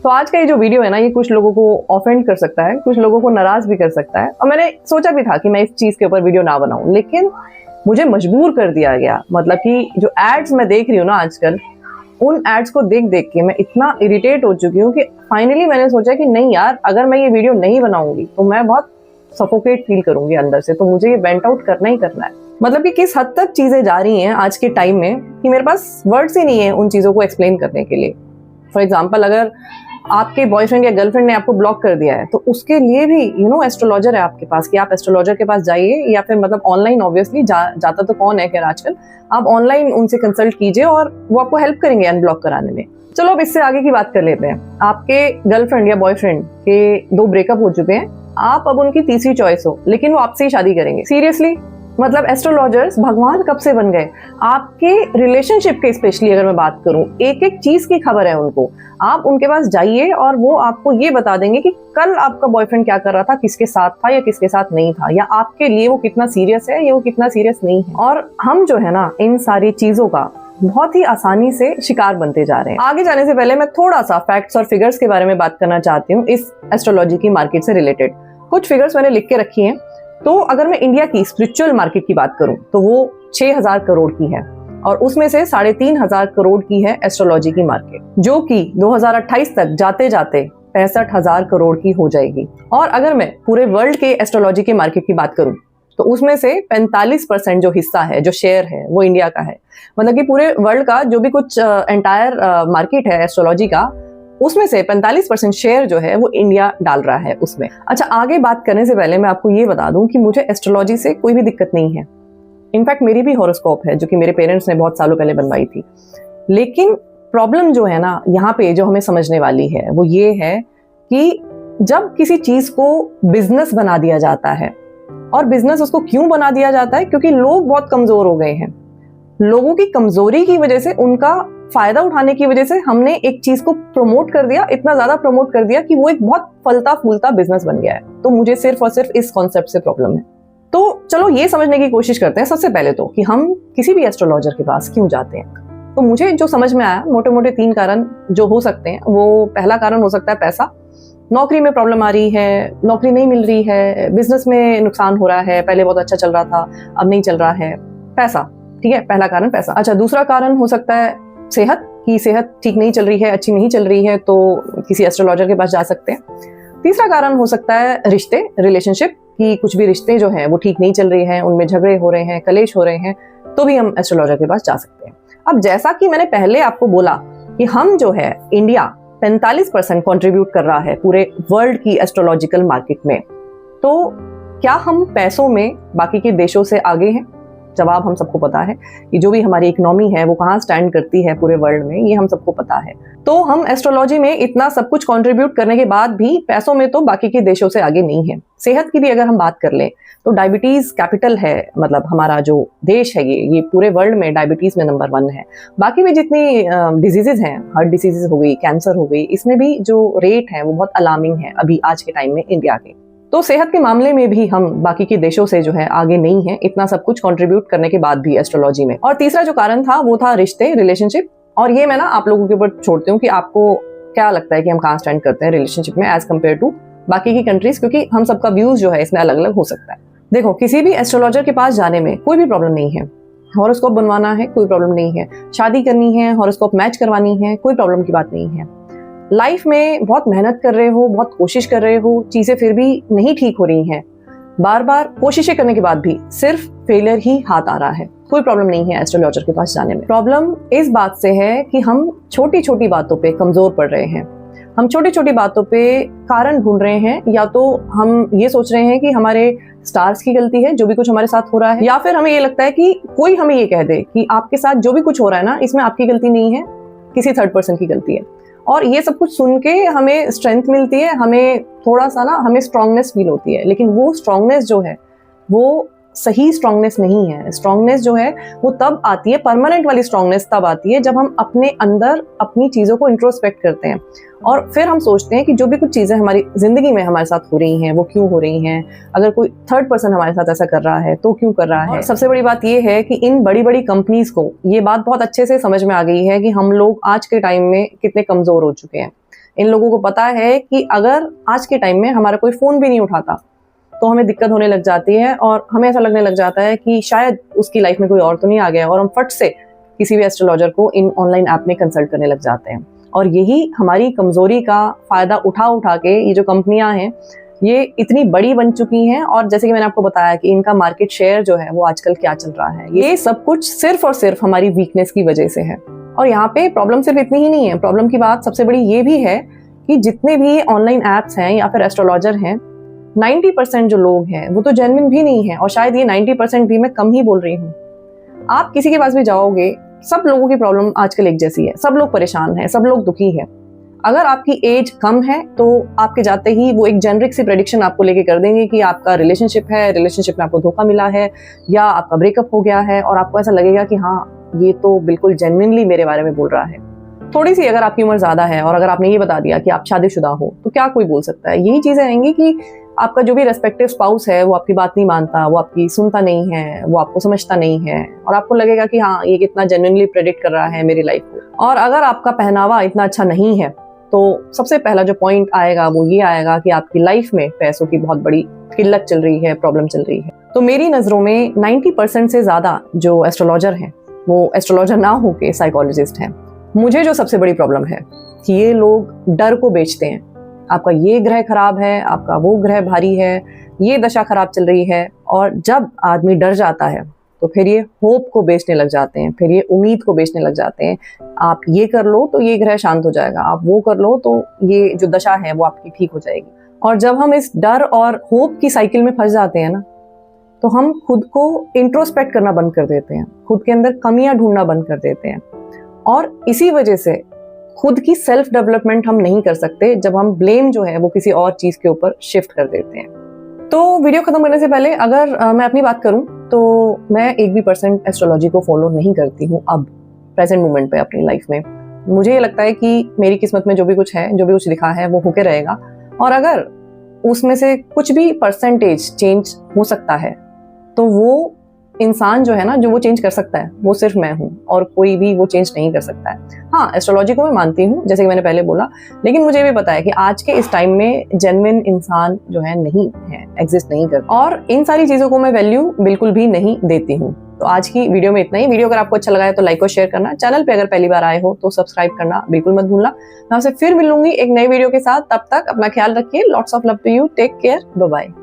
तो आज का ये जो वीडियो है ना, ये कुछ लोगों को ऑफेंड कर सकता है, कुछ लोगों को नाराज भी कर सकता है। और मैंने सोचा भी था कि मैं इस चीज के ऊपर वीडियो ना बनाऊं, लेकिन मुझे मजबूर कर दिया गया। मतलब कि जो एड्स मैं देख रही हूँ ना आजकल, उन एड्स को देख देख के मैं इतना इरिटेट हो चुकी हूँ कि फाइनली मैंने सोचा कि नहीं यार, अगर मैं ये वीडियो नहीं बनाऊंगी तो मैं बहुत सफोकेट फील करूंगी अंदर से, तो मुझे ये वेंट आउट करना ही करना है। मतलब कि किस हद तक चीजें जा रही हैं आज के टाइम में कि मेरे पास वर्ड्स ही नहीं है उन चीजों को एक्सप्लेन करने के लिए। फॉर एग्जाम्पल, अगर आपके बॉयफ्रेंड या गर्लफ्रेंड ने आपको ब्लॉक कर दिया है तो उसके लिए भी एस्ट्रोलॉजर है आपके पास कि आप एस्ट्रोलॉजर के पास जाइए, या फिर मतलब ऑनलाइन ऑब्वियसली जाता तो कौन है खैर आजकल, आप ऑनलाइन उनसे कंसल्ट कीजिए और वो आपको हेल्प करेंगे अनब्लॉक कराने में। चलो अब इससे आगे की बात कर लेते हैं। आपके गर्लफ्रेंड या बॉयफ्रेंड के 2 ब्रेकअप हो चुके हैं, आप अब उनकी तीसरी चॉइस हो, लेकिन वो आपसे ही शादी करेंगे। सीरियसली, मतलब एस्ट्रोलॉजर्स भगवान कब से बन गए? आपके रिलेशनशिप के स्पेशली अगर मैं बात करूं, एक एक चीज की खबर है उनको। आप उनके पास जाइए और वो आपको ये बता देंगे कि कल आपका बॉयफ्रेंड क्या कर रहा था, किसके साथ था या किसके साथ नहीं था, या आपके लिए वो कितना सीरियस है या वो कितना सीरियस नहीं है। और हम जो है ना, इन सारी चीजों का बहुत ही आसानी से शिकार बनते जा रहे हैं। आगे जाने से पहले मैं थोड़ा सा फैक्ट्स और फिगर्स के बारे में बात करना चाहती हूँ इस एस्ट्रोलॉजी की मार्केट से रिलेटेड। कुछ फिगर्स मैंने लिख के रखी हैं। तो अगर मैं इंडिया की स्पिरिचुअल मार्केट की बात करूं तो वो 6,000 करोड़ की है, और उसमें से 3,500 करोड़ की है एस्ट्रोलॉजी की मार्केट, जो कि 2028 तक जाते जाते 65,000 करोड़ की हो जाएगी। और अगर मैं पूरे वर्ल्ड के एस्ट्रोलॉजी के मार्केट की बात करूं तो उसमें से 45% जो हिस्सा है, जो शेयर है, वो इंडिया का है। मतलब कि पूरे वर्ल्ड का जो भी कुछ एंटायर मार्केट है एस्ट्रोलॉजी का, उसमें से 45% शेयर जो है वो इंडिया डाल रहा है उसमें। अच्छा, आगे बात करने से पहले मैं आपको ये बता दूं कि मुझे एस्ट्रोलॉजी से कोई भी दिक्कत नहीं है। इनफैक्ट मेरी भी हॉरोस्कोप है जो कि मेरे पेरेंट्स ने बहुत सालों पहले बनवाई थी। लेकिन प्रॉब्लम जो है ना यहाँ पे, जो हमें समझने वाली है, वो ये है कि जब किसी चीज को बिजनेस बना दिया जाता है, और बिजनेस उसको क्यों बना दिया जाता है? क्योंकि लोग बहुत कमजोर हो गए हैं। लोगों की कमजोरी की वजह से, उनका फायदा उठाने की वजह से हमने एक चीज को प्रमोट कर दिया, इतना ज्यादा प्रमोट कर दिया कि वो एक बहुत फलता फूलता बिजनेस बन गया है। तो मुझे सिर्फ और सिर्फ इस कॉन्सेप्ट से प्रॉब्लम है। तो चलो ये समझने की कोशिश करते हैं सबसे पहले तो कि हम किसी भी एस्ट्रोलॉजर के पास क्यों जाते हैं। तो मुझे जो समझ में आया, मोटे मोटे 3 कारण जो हो सकते हैं। वो पहला कारण हो सकता है पैसा। नौकरी में प्रॉब्लम आ रही है, नौकरी नहीं मिल रही है, बिजनेस में नुकसान हो रहा है, पहले बहुत अच्छा चल रहा था अब नहीं चल रहा है, पैसा। ठीक है, पहला कारण पैसा। अच्छा, दूसरा कारण हो सकता है सेहत, की सेहत ठीक नहीं चल रही है, अच्छी नहीं चल रही है, तो किसी एस्ट्रोलॉजर के पास जा सकते हैं। तीसरा कारण हो सकता है रिश्ते, रिलेशनशिप, कि कुछ भी रिश्ते जो हैं वो ठीक नहीं चल रहे हैं, उनमें झगड़े हो रहे हैं, कलेश हो रहे हैं, तो भी हम एस्ट्रोलॉजर के पास जा सकते हैं। अब जैसा कि मैंने पहले आपको बोला कि हम जो है, इंडिया 45% कंट्रीब्यूट कर रहा है पूरे वर्ल्ड की एस्ट्रोलॉजिकल मार्केट में, तो क्या हम पैसों में बाकी के देशों से आगे हैं? जवाब हम सबको पता है कि जो भी हमारी इकोनॉमी है वो कहाँ स्टैंड करती है पूरे वर्ल्ड में, ये हम सबको पता है। तो हम एस्ट्रोलॉजी में इतना सब कुछ कंट्रीब्यूट करने के बाद भी पैसों में तो बाकी के देशों से आगे नहीं है। सेहत की भी अगर हम बात कर लें तो डायबिटीज कैपिटल है, मतलब हमारा जो देश है ये पूरे वर्ल्ड में डायबिटीज में नंबर 1 है। बाकी भी जितनी डिजीजेज हैं, हार्ट डिजीजेज हो गई, कैंसर हो गई, इसमें भी जो रेट है वो बहुत अलार्मिंग है अभी आज के टाइम में इंडिया के। तो सेहत के मामले में भी हम बाकी के देशों से जो है आगे नहीं है, इतना सब कुछ कंट्रीब्यूट करने के बाद भी एस्ट्रोलॉजी में। और तीसरा जो कारण था वो था रिश्ते, रिलेशनशिप। और ये मैं ना आप लोगों के ऊपर छोड़ती हूँ कि आपको क्या लगता है कि हम कहाँ स्टैंड करते हैं रिलेशनशिप में एज कम्पेयर टू बाकी की कंट्रीज, क्योंकि हम सबका व्यूज जो है इसमें अलग अलग हो सकता है। देखो, किसी भी एस्ट्रोलॉजर के पास जाने में कोई भी प्रॉब्लम नहीं है। हॉरोस्कोप बनवाना है, कोई प्रॉब्लम नहीं है। शादी करनी है, हॉरोस्कोप मैच करवानी है, कोई प्रॉब्लम की बात नहीं है। लाइफ में बहुत मेहनत कर रहे हो, बहुत कोशिश कर रहे हो, चीजें फिर भी नहीं ठीक हो रही हैं, बार बार कोशिशें करने के बाद भी सिर्फ फेलियर ही हाथ आ रहा है, कोई प्रॉब्लम नहीं है एस्ट्रोलॉजर के पास जाने में। प्रॉब्लम इस बात से है कि हम छोटी छोटी बातों पे कमजोर पड़ रहे हैं। हम छोटी छोटी बातों पे कारण ढूंढ रहे हैं, या तो हम ये सोच रहे हैं कि हमारे स्टार्स की गलती है जो भी कुछ हमारे साथ हो रहा है, या फिर हमें ये लगता है कि कोई हमें ये कह दे कि आपके साथ जो भी कुछ हो रहा है ना, इसमें आपकी गलती नहीं है, किसी थर्ड पर्सन की गलती है। और ये सब कुछ सुन के हमें स्ट्रेंथ मिलती है, हमें थोड़ा सा ना हमें स्ट्रांगनेस फील होती है। लेकिन वो स्ट्रांगनेस जो है वो सही स्ट्रांगनेस नहीं है। स्ट्रांगनेस जो है वो तब आती है, परमानेंट वाली स्ट्रांगनेस तब आती है जब हम अपने अंदर अपनी चीज़ों को इंट्रोस्पेक्ट करते हैं और फिर हम सोचते हैं कि जो भी कुछ चीज़ें हमारी ज़िंदगी में हमारे साथ हो रही हैं वो क्यों हो रही हैं, अगर कोई थर्ड पर्सन हमारे साथ ऐसा कर रहा है तो क्यों कर रहा है। सबसे बड़ी बात ये है कि इन बड़ी बड़ी कंपनीज को ये बात बहुत अच्छे से समझ में आ गई है कि हम लोग आज के टाइम में कितने कमज़ोर हो चुके हैं। इन लोगों को पता है कि अगर आज के टाइम में हमारा कोई फ़ोन भी नहीं उठाता तो हमें दिक्कत होने लग जाती है और हमें ऐसा लगने लग जाता है कि शायद उसकी लाइफ में कोई और तो नहीं आ गया, और हम फट से किसी भी एस्ट्रोलॉजर को इन ऑनलाइन ऐप में कंसल्ट करने लग जाते हैं। और यही हमारी कमज़ोरी का फ़ायदा उठा उठा के ये जो कंपनियां हैं ये इतनी बड़ी बन चुकी हैं, और जैसे कि मैंने आपको बताया कि इनका मार्केट शेयर जो है वो आजकल क्या चल रहा है, ये सब कुछ सिर्फ और सिर्फ हमारी वीकनेस की वजह से है। और यहाँ पे प्रॉब्लम सिर्फ इतनी ही नहीं है, प्रॉब्लम की बात सबसे बड़ी ये भी है कि जितने भी ऑनलाइन ऐप्स हैं या फिर एस्ट्रोलॉजर हैं, 90% जो लोग हैं वो तो जेन्युइन भी नहीं है, और शायद ये 90% भी मैं कम ही बोल रही हूँ। आप किसी के पास भी जाओगे, सब लोगों की प्रॉब्लम आजकल एक जैसी है, सब लोग परेशान हैं, सब लोग दुखी हैं। अगर आपकी एज कम है तो आपके जाते ही वो एक जेनरिक सी प्रेडिक्शन आपको लेके कर देंगे कि आपका रिलेशनशिप है, रिलेशनशिप में आपको धोखा मिला है या आपका ब्रेकअप हो गया है, और आपको ऐसा लगेगा कि हाँ ये तो बिल्कुल जेन्युइनली मेरे बारे में बोल रहा है। थोड़ी सी अगर आपकी उम्र ज्यादा है और अगर आपने ये बता दिया कि आप शादीशुदा हो तो क्या कोई बोल सकता है। यही चीजें आएंगी कि आपका जो भी रेस्पेक्टिव स्पाउस है वो आपकी बात नहीं मानता, वो आपकी सुनता नहीं है, वो आपको समझता नहीं है, और आपको लगेगा कि हाँ ये कितना जेन्युइनली प्रेडिक्ट कर रहा है मेरी लाइफ को। और अगर आपका पहनावा इतना अच्छा नहीं है तो सबसे पहला जो पॉइंट आएगा वो ये आएगा कि आपकी लाइफ में पैसों की बहुत बड़ी किल्लत चल रही है, प्रॉब्लम चल रही है। तो मेरी नज़रों में 90% से ज़्यादा जो एस्ट्रोलॉजर हैं वो एस्ट्रोलॉजर ना होके साइकोलॉजिस्ट हैं। मुझे जो सबसे बड़ी प्रॉब्लम है कि ये लोग डर को बेचते हैं। आपका ये ग्रह खराब है, आपका वो ग्रह भारी है, ये दशा खराब चल रही है, और जब आदमी डर जाता है तो फिर ये होप को बेचने लग जाते हैं, फिर ये उम्मीद को बेचने लग जाते हैं। आप ये कर लो तो ये ग्रह शांत हो जाएगा, आप वो कर लो तो ये जो दशा है वो आपकी ठीक हो जाएगी। और जब हम इस डर और होप की साइकिल में फंस जाते हैं ना, तो हम खुद को इंट्रोस्पेक्ट करना बंद कर देते हैं, खुद के अंदर कमियां ढूंढना बंद कर देते हैं, और इसी वजह से खुद की सेल्फ डेवलपमेंट हम नहीं कर सकते जब हम ब्लेम जो है वो किसी और चीज के ऊपर शिफ्ट कर देते हैं। तो वीडियो खत्म करने से पहले अगर मैं अपनी बात करूं तो मैं 1% एस्ट्रोलॉजी को फॉलो नहीं करती हूं अब प्रेजेंट मोमेंट पे अपनी लाइफ में। मुझे ये लगता है कि मेरी किस्मत में जो भी कुछ है, जो भी कुछ लिखा है वो होके रहेगा, और अगर उसमें से कुछ भी परसेंटेज चेंज हो सकता है तो वो इंसान जो है ना, जो वो चेंज कर सकता है वो सिर्फ मैं हूँ, और कोई भी वो चेंज नहीं कर सकता है। हाँ, एस्ट्रोलॉजी को मैं मानती हूँ जैसे कि मैंने पहले बोला, लेकिन मुझे भी पता है कि आज के इस टाइम में जेन्युइन इंसान जो है नहीं है, एग्जिस्ट नहीं करता, और इन सारी चीज़ों को मैं वैल्यू बिल्कुल भी नहीं देती हूँ। तो आज की वीडियो में इतना ही। वीडियो अगर आपको अच्छा लगा है तो लाइक और शेयर करना, चैनल पे अगर पहली बार आए हो तो सब्सक्राइब करना बिल्कुल मत भूलना। मैं आपसे फिर मिलूंगी एक नई वीडियो के साथ, तब तक अपना ख्याल रखिए। Lots of love to you, take care, bye bye.